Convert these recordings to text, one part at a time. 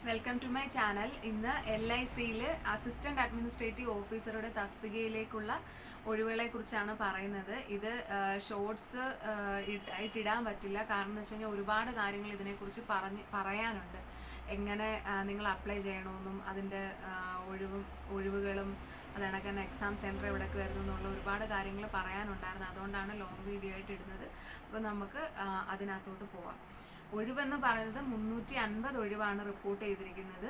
Welcome to my channel. ഇന്ന് LICയിൽ assistant administrative ഓഫീസറുടെ തസ്തികയിലേക്കുള്ള ഒഴിവുകളെ കുറിച്ചാണ് പറയുന്നത്. ഇത് ഷോർട്സ് ഇടാൻ പറ്റില്ല, കാരണം എന്ന് വെച്ച് കഴിഞ്ഞാൽ ഒരുപാട് കാര്യങ്ങൾ ഇതിനെക്കുറിച്ച് പറയാനുണ്ട്. എങ്ങനെ നിങ്ങൾ അപ്ലൈ ചെയ്യണമെന്നും അതിൻ്റെ ഒഴിവുകളും അതണക്ക് തന്നെ എക്സാം സെൻറ്റർ എവിടേക്ക് വരുന്നു എന്നുള്ള ഒരുപാട് കാര്യങ്ങൾ പറയാനുണ്ടായിരുന്നു. അതുകൊണ്ടാണ് ലോങ് വീഡിയോ ആയിട്ട് ഇടുന്നത്. അപ്പോൾ നമുക്ക് അതിനകത്തോട്ട് പോവാം. ഒഴിവെന്ന് പറയുന്നത് 350 ഒഴിവാണ് റിപ്പോർട്ട് ചെയ്തിരിക്കുന്നത്.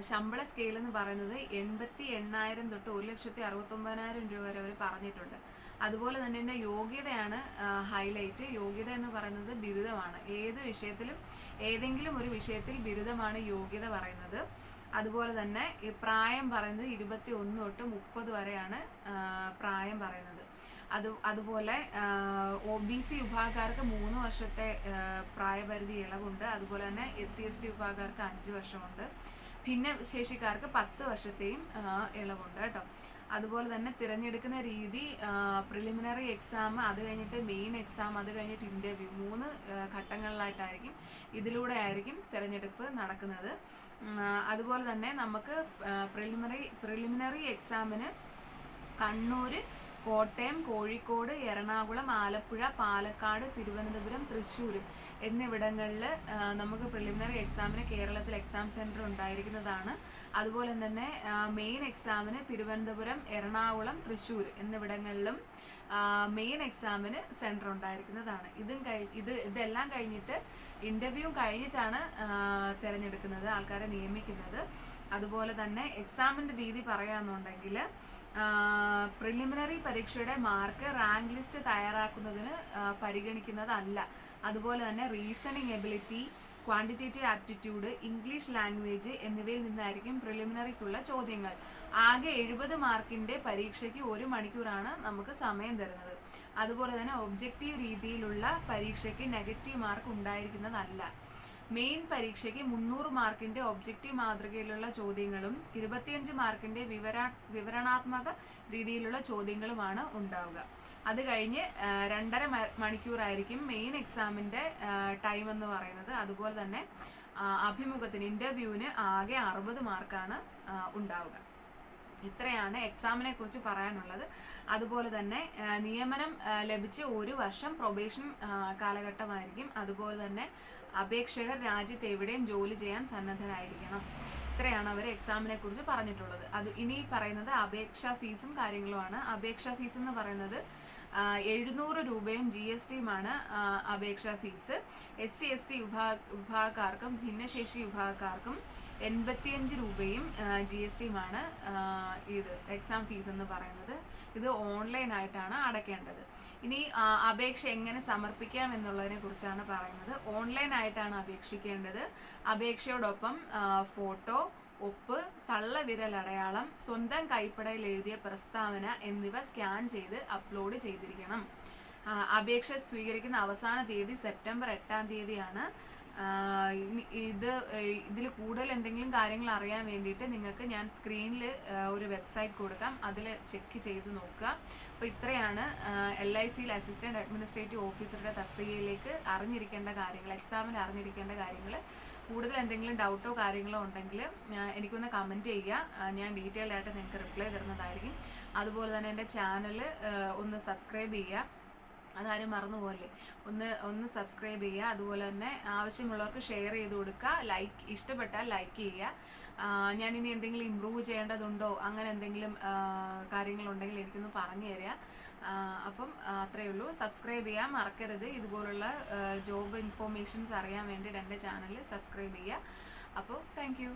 ശമ്പള സ്കെയിൽ എന്ന് പറയുന്നത് 88,000 തൊട്ട് 1,69,000 രൂപ വരെ അവർ പറഞ്ഞിട്ടുണ്ട്. അതുപോലെ തന്നെ എൻ്റെ യോഗ്യതയാണ് ഹൈലൈറ്റ്. യോഗ്യത എന്ന് പറയുന്നത് ബിരുദമാണ്. ഏതെങ്കിലും ഒരു വിഷയത്തിൽ ബിരുദമാണ് യോഗ്യത പറയുന്നത്. അതുപോലെ തന്നെ പ്രായം പറയുന്നത് 21 തൊട്ട് 30 വരെയാണ് പ്രായം പറയുന്നത്. അതുപോലെ OBC വിഭാഗക്കാർക്ക് 3 വർഷത്തെ പ്രായപരിധി ഇളവുണ്ട്. അതുപോലെ തന്നെ SC/ST വിഭാഗക്കാർക്ക് 5 വർഷമുണ്ട്. ഭിന്നശേഷിക്കാർക്ക് 10 വർഷത്തെയും ഇളവുണ്ട് കേട്ടോ. അതുപോലെ തന്നെ തിരഞ്ഞെടുക്കുന്ന രീതി പ്രിലിമിനറി എക്സാം, അത് കഴിഞ്ഞിട്ട് മെയിൻ എക്സാം, അത് കഴിഞ്ഞിട്ട് ഇൻ്റർവ്യൂ, 3 ഘട്ടങ്ങളിലായിട്ടായിരിക്കും ഇതിലൂടെ ആയിരിക്കും തിരഞ്ഞെടുപ്പ് നടക്കുന്നത്. അതുപോലെ തന്നെ നമുക്ക് പ്രിലിമിനറി എക്സാമിന് കണ്ണൂർ, കോട്ടയം, കോഴിക്കോട്, എറണാകുളം, ആലപ്പുഴ, പാലക്കാട്, തിരുവനന്തപുരം, തൃശ്ശൂർ എന്നിവിടങ്ങളിൽ നമുക്ക് പ്രിലിമിനറി എക്സാമിന് കേരളത്തിൽ എക്സാം സെൻറ്റർ ഉണ്ടായിരിക്കുന്നതാണ്. അതുപോലെ തന്നെ മെയിൻ എക്സാമിന് തിരുവനന്തപുരം, എറണാകുളം, തൃശ്ശൂർ എന്നിവിടങ്ങളിലും മെയിൻ എക്സാമിന് സെൻറ്റർ ഉണ്ടായിരിക്കുന്നതാണ്. ഇതെല്ലാം കഴിഞ്ഞിട്ട് ഇൻ്റർവ്യൂ കഴിഞ്ഞിട്ടാണ് തിരഞ്ഞെടുക്കുന്നത്, ആൾക്കാരെ നിയമിക്കുന്നത്. അതുപോലെ തന്നെ എക്സാമിൻ്റെ രീതി പറയുകയാണെന്നുണ്ടെങ്കിൽ പ്രിലിമിനറി പരീക്ഷയുടെ മാർക്ക് റാങ്ക് ലിസ്റ്റ് തയ്യാറാക്കുന്നതിന് പരിഗണിക്കുന്നതല്ല. അതുപോലെ തന്നെ reasoning ability, quantitative aptitude, English language എന്നിവയിൽ നിന്നായിരിക്കും പ്രിലിമിനറിക്കുള്ള ചോദ്യങ്ങൾ. ആകെ 70 മാർക്കിൻ്റെ പരീക്ഷയ്ക്ക് 1 മണിക്കൂറാണ് നമുക്ക് സമയം തരുന്നത്. അതുപോലെ തന്നെ ഒബ്ജക്റ്റീവ് രീതിയിലുള്ള പരീക്ഷയ്ക്ക് നെഗറ്റീവ് മാർക്ക് ഉണ്ടായിരിക്കുന്നതല്ല. മെയിൻ പരീക്ഷയ്ക്ക് 300 മാർക്കിൻ്റെ ഒബ്ജക്റ്റീവ് മാതൃകയിലുള്ള ചോദ്യങ്ങളും 25 മാർക്കിൻ്റെ വിവരണാത്മക രീതിയിലുള്ള ചോദ്യങ്ങളുമാണ് ഉണ്ടാവുക. അത് കഴിഞ്ഞ് 2.5 മണിക്കൂറായിരിക്കും മെയിൻ എക്സാമിൻ്റെ ടൈം എന്ന് പറയുന്നത്. അതുപോലെ തന്നെ അഭിമുഖത്തിന്, ഇൻ്റർവ്യൂവിന് ആകെ 60 മാർക്കാണ് ഉണ്ടാവുക. ഇത്രയാണ് എക്സാമിനെ കുറിച്ച് പറയാനുള്ളത്. അതുപോലെ തന്നെ നിയമനം ലഭിച്ച് 1 വർഷം പ്രൊബേഷൻ കാലഘട്ടമായിരിക്കും. അതുപോലെ തന്നെ അപേക്ഷകർ രാജ്യത്ത് എവിടെയും ജോലി ചെയ്യാൻ സന്നദ്ധരായിരിക്കണം. ഇത്രയാണ് അവർ എക്സാമിനെ കുറിച്ച് പറഞ്ഞിട്ടുള്ളത്. ഇനി പറയുന്നത് അപേക്ഷാ ഫീസും കാര്യങ്ങളുമാണ്. അപേക്ഷാ ഫീസ് എന്ന് പറയുന്നത് 700 രൂപയും GSTയുമാണ് അപേക്ഷാ ഫീസ്. SC/ST വിഭാഗക്കാർക്കും ഭിന്നശേഷി വിഭാഗക്കാർക്കും 85 രൂപയും GSTയുമാണ് ഇത് എക്സാം ഫീസ് എന്ന് പറയുന്നത്. ഇത് ഓൺലൈനായിട്ടാണ് അടയ്ക്കേണ്ടത്. ഇനി അപേക്ഷ എങ്ങനെ സമർപ്പിക്കാം എന്നുള്ളതിനെ കുറിച്ചാണ് പറയുന്നത്. ഓൺലൈനായിട്ടാണ് അപേക്ഷിക്കേണ്ടത്. അപേക്ഷയോടൊപ്പം ഫോട്ടോ, ഒപ്പ്, തള്ളവിരലടയാളം, സ്വന്തം കൈപ്പടയിൽ എഴുതിയ പ്രസ്താവന എന്നിവ സ്കാൻ ചെയ്ത് അപ്ലോഡ് ചെയ്തിരിക്കണം. അപേക്ഷ സ്വീകരിക്കുന്ന അവസാന തീയതി സെപ്റ്റംബർ 8-ാം തീയതിയാണ്. ഇതിൽ കൂടുതൽ എന്തെങ്കിലും കാര്യങ്ങൾ അറിയാൻ വേണ്ടിയിട്ട് നിങ്ങൾക്ക് ഞാൻ സ്ക്രീനിൽ ഒരു വെബ്സൈറ്റ് കൊടുക്കാം, അതിൽ ചെക്ക് ചെയ്ത് നോക്കുക. അപ്പോൾ ഇത്രയാണ് LICയിൽ അസിസ്റ്റന്റ് അഡ്മിനിസ്ട്രേറ്റീവ് ഓഫീസറുടെ തസ്തികയിലേക്ക് അറിഞ്ഞിരിക്കേണ്ട കാര്യങ്ങൾ, എക്സാമിൽ അറിഞ്ഞിരിക്കേണ്ട കാര്യങ്ങൾ. കൂടുതൽ എന്തെങ്കിലും ഡൗട്ടോ കാര്യങ്ങളോ ഉണ്ടെങ്കിൽ എനിക്കൊന്ന് കമൻറ്റ് ചെയ്യുക. ഞാൻ ഡീറ്റെയിൽഡ് ആയിട്ട് നിങ്ങൾക്ക് റിപ്ലൈ തരുന്നതായിരിക്കും. അതുപോലെ തന്നെ എൻ്റെ ചാനൽ ഒന്ന് സബ്സ്ക്രൈബ് ചെയ്യുക, അതാരും മറന്നുപോലെ ഒന്ന് സബ്സ്ക്രൈബ് ചെയ്യുക. അതുപോലെ തന്നെ ആവശ്യമുള്ളവർക്ക് ഷെയർ ചെയ്ത് കൊടുക്കുക. ഇഷ്ടപ്പെട്ടാൽ ലൈക്ക് ചെയ്യുക. ഞാനിനി എന്തെങ്കിലും ഇമ്പ്രൂവ് ചെയ്യേണ്ടതുണ്ടോ, അങ്ങനെ എന്തെങ്കിലും കാര്യങ്ങളുണ്ടെങ്കിൽ എനിക്കൊന്ന് പറഞ്ഞു തരിക. അപ്പം അത്രയേ ഉള്ളൂ. സബ്സ്ക്രൈബ് ചെയ്യാൻ മറക്കരുത്. ഇതുപോലുള്ള ജോബ് ഇൻഫോർമേഷൻസ് അറിയാൻ വേണ്ടിയിട്ട് എൻ്റെ ചാനൽ സബ്സ്ക്രൈബ് ചെയ്യുക. അപ്പോൾ താങ്ക് യു.